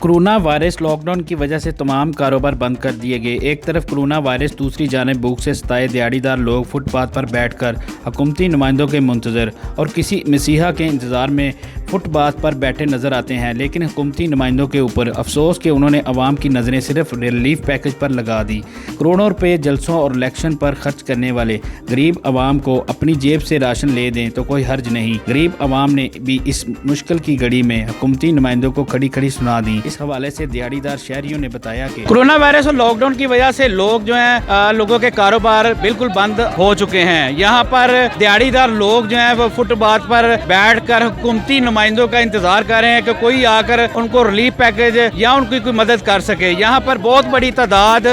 Corona virus lockdown की वजह से तमाम कारोबार बंद कर दिए गए। एक तरफ कोरोना वायरस, दूसरी जानिब भूख से सताए दिहाड़ीदार लोग फुटपाथ पर बैठकर हुकूमती नुमाइंदों के मुंतज़र और किसी मसीहा के इंतज़ार में फुटपाथ पर बैठे नज़र आते हैं। लेकिन हुकूमती नुमाइंदों के ऊपर अफसोस कि उन्होंने अवाम की नज़रें सिर्फ रिलीफ पैकेज पर लगा दी। करोड़ों रुपये जलसों और इलेक्शन पर खर्च करने वाले गरीब अवाम को अपनी जेब से राशन ले दें तो कोई हर्ज नहीं। गरीब अवाम ने भी इस मुश्किल की घड़ी में हुकूमती नुमाइंदों को खड़ी खड़ी सुना दी। इस हवाले से दिहाड़ीदार शहरियों ने बताया कि कोरोना वायरस और लॉकडाउन की वजह से लोग जो हैं लोगों के कारोबार बिल्कुल बंद हो चुके हैं। यहाँ पर दिहाड़ीदार लोग जो हैं वो फुटपाथ पर बैठकर हुकूमती नुमाइंदों का इंतजार कर रहे हैं कि कोई आकर उनको रिलीफ पैकेज या उनकी कोई मदद कर सके। यहाँ पर बहुत बड़ी तादाद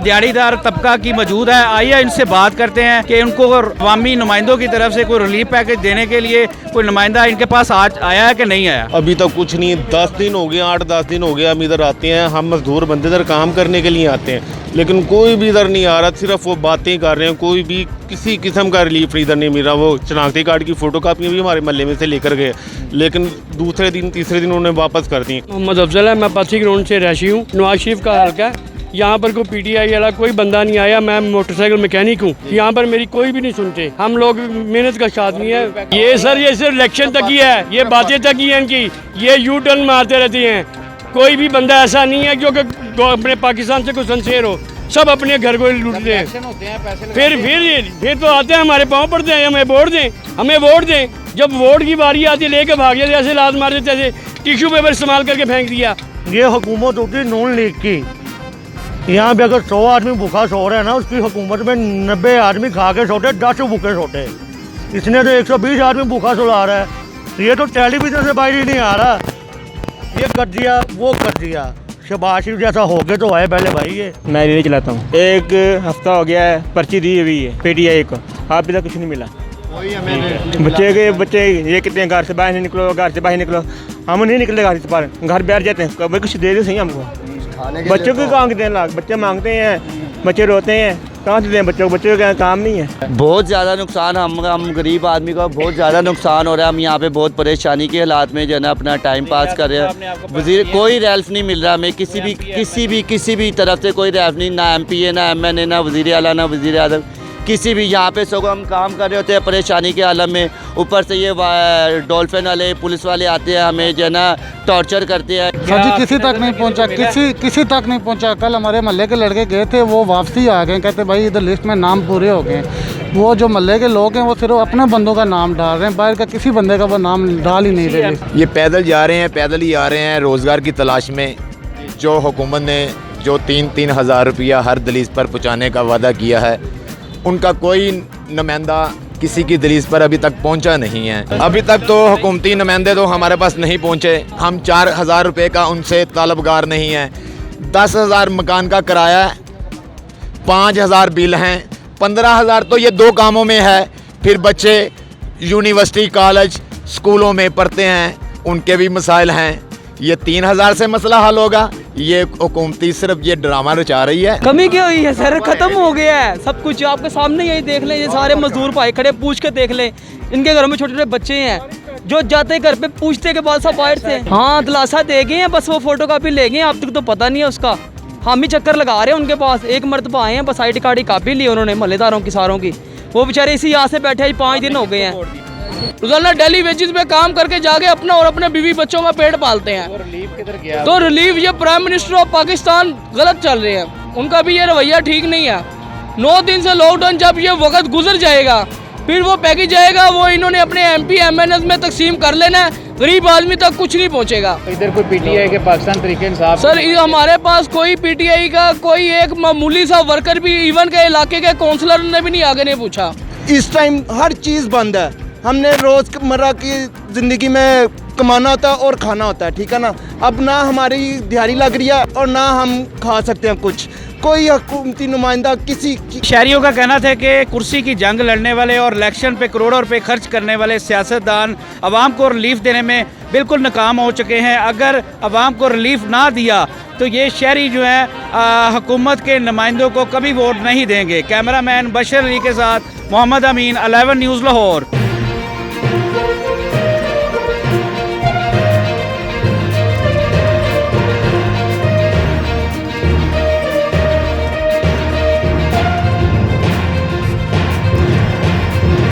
दिहाड़ीदार तबका की मौजूद है। आइए इनसे बात करते हैं कि उनको अवामी नुमाइंदों की तरफ से कोई रिलीफ पैकेज देने के लिए कोई नुमाइंदा इनके पास आज आया है कि नहीं आया। अभी तक कुछ नहीं, 10 दिन हो गए, 8-10 दिन हो गया हम इधर आते हैं। हम मजदूर बंदे इधर काम करने के लिए आते हैं, लेकिन कोई भी इधर नहीं आ रहा। सिर्फ वो बातें कर रहे हैं, कोई भी किसी किस्म का रिलीफ इधर नहीं मिल रहा। वो शनाख्ती कार्ड की फ़ोटो कापियाँ भी हमारे महल्ले में से लेकर गए, लेकिन दूसरे दिन तीसरे दिन उन्होंने वापस कर दी। मोहम्मद अफजल है, मैं पाथी ग्राउंड से रहशी हूँ, नवाज शरीफ का हल्का है। यहाँ पर कोई पीटीआई वाला कोई बंदा नहीं आया। मैं मोटरसाइकिल मैकेनिक हूँ, यहाँ पर मेरी कोई भी नहीं सुनते। हम लोग मेहनत का आदमी है। ये सर ये सिर्फ इलेक्शन तक ही है, ये बातें तक ही है इनकी। ये यू टर्न मारते रहती हैं। कोई भी बंदा ऐसा नहीं है जो कि अपने पाकिस्तान से कोई संशेर हो। सब अपने घर को लूटते हैं। फिर तो आते हैं हमारे पाँव पड़ते हैं, हमें वोट दें, हमें वोट दें। जब वोट की बारी आती है लेके भाग जाते, ऐसे लात मार देते, ऐसे टिश्यू पेपर इस्तेमाल करके फेंक दिया। ये हुकूमत होती है नून लीग की। यहाँ पे अगर 100 आदमी भूखा सो रहे हैं ना, उसकी हुकूमत में 90 आदमी खा के सोते, 10 भूखे सोते। इसने तो 120 आदमी भूखा सुला रहा है। ये तो टेलीविजन से बाहर ही नहीं आ रहा। ये कर दिया, वो कर दिया। शहबाज शरीफ जैसा हो गए तो आए पहले भाई। ये मैं रेडी चलाता हूँ, 1 हफ्ता हो गया है, पर्ची दी हुई है पीटीआई को, अभी तक कुछ नहीं मिला। बच्चे ये कहते हैं घर से बाहर नहीं निकलो, घर से बाहर निकलो। हम नहीं निकले घर से बाहर, घर बैठ जाते हैं। कभी कुछ दे दे सही हमको। बच्चों को कहाँ देने लाग, बच्चे मांगते हैं, बच्चे रोते हैं, कहाँ से दें बच्चों को? बच्चों का काम नहीं है। बहुत ज़्यादा नुकसान, हम गरीब आदमी का बहुत ज़्यादा नुकसान हो रहा है। हम यहाँ पे बहुत परेशानी के हालात में जो है ना अपना टाइम पास कर रहे हैं। वज़ीर कोई रेल्फ नहीं मिल रहा हमें, किसी भी तरफ से कोई रेल्फ नहीं, ना MP है, ना MN है, ना वज़ीर आला, ना वज़ीर आज़म, किसी भी। यहाँ पे सो हम काम कर रहे होते हैं परेशानी के आलम में। ऊपर से ये डॉल्फिन वाले पुलिस वाले आते हैं, हमें जो है ना टॉर्चर करते हैं। सर जी किसी तक नहीं पहुंचा, किसी तक नहीं पहुंचा। कल हमारे मोहल्ले के लड़के गए थे, वो वापसी आ गए, कहते भाई इधर लिस्ट में नाम पूरे हो गए। वो जो मोहल्ले के लोग हैं वो सिर्फ अपने बंदों का नाम डाल रहे हैं, बाहर का किसी बंदे का वो नाम डाल ही नहीं रहे। ये पैदल जा रहे हैं, पैदल ही आ रहे हैं रोज़गार की तलाश में। जो हुकूमत ने जो 3-3 हज़ार रुपया हर दलीस पर पहुँचाने का वादा किया है, उनका कोई नुमाइंदा किसी की दलीस पर अभी तक पहुंचा नहीं है। अभी तक तो हुकूमती नुमाइंदे तो हमारे पास नहीं पहुंचे। हम 4,000 रुपये का उनसे तलबगार नहीं है। 10,000 मकान का किराया है, 5,000 बिल हैं, 15,000 तो ये 2 कामों में है। फिर बच्चे यूनिवर्सिटी कॉलेज स्कूलों में पढ़ते हैं, उनके भी मसाइल हैं। ये 3,000 से मसला हल होगा? ये हुकूमती सिर्फ ये ड्रामा रचा रही है। कमी क्या हुई है सर? खत्म हो गया है सब कुछ, आपके सामने यही देख लें। ये सारे मजदूर भाई खड़े, पूछ के देख लें। इनके घरों में छोटे छोटे बच्चे हैं, जो जाते घर पे पूछते के बाद सब बाहर से हाँ दिलासा दे गए हैं, बस वो फोटो कापी ले गए। अब तक तो पता नहीं है उसका। हम ही चक्कर लगा रहे हैं उनके पास। एक मरतबा आए हैं, बस ID कार्ड की कापी ली उन्होंने मोहल्लेदारों की सारों की। वो बेचारे इसी यहाँ से बैठे 5 दिन हो गए हैं। रोजाना डेली वेजेस पे काम करके जाके अपना और अपने बीवी बच्चों का पेट पालते हैं। तो रिलीफ ये प्राइम मिनिस्टर ऑफ पाकिस्तान गलत चल रहे हैं, उनका भी ये रवैया ठीक नहीं है। 9 दिन से लॉकडाउन, जब ये वक्त गुजर जाएगा फिर वो पैकेज आएगा, वो इन्होंने अपने MP MNs में तकसीम कर लेना है। गरीब आदमी तक कुछ नहीं पहुंचेगा। इधर कोई PTI के पाकिस्तान तरीके इंसाफ सर हमारे पास कोई PTI का कोई एक मामूली सा वर्कर भी, इवन के इलाके के काउंसलर ने भी नहीं आगे नहीं पूछा। इस टाइम हर चीज़ बंद है। हमने रोज़मर्रा की ज़िंदगी में कमाना होता है और खाना होता है, ठीक है ना। अब ना हमारी दिहाड़ी लग रही है और ना हम खा सकते हैं कुछ। कोई हुकूमती नुमाइंदा किसी शहरियों का कहना था कि कुर्सी की जंग लड़ने वाले और इलेक्शन पे करोड़ों रुपए खर्च करने वाले सियासतदान अवाम को रिलीफ देने में बिल्कुल नाकाम हो चुके हैं। अगर अवाम को रिलीफ ना दिया तो ये शहरी जो है हुकूमत के नुमाइंदों को कभी वोट नहीं देंगे। कैमरामैन बशर अली के साथ मोहम्मद अमीन, 11 न्यूज़ लाहौर।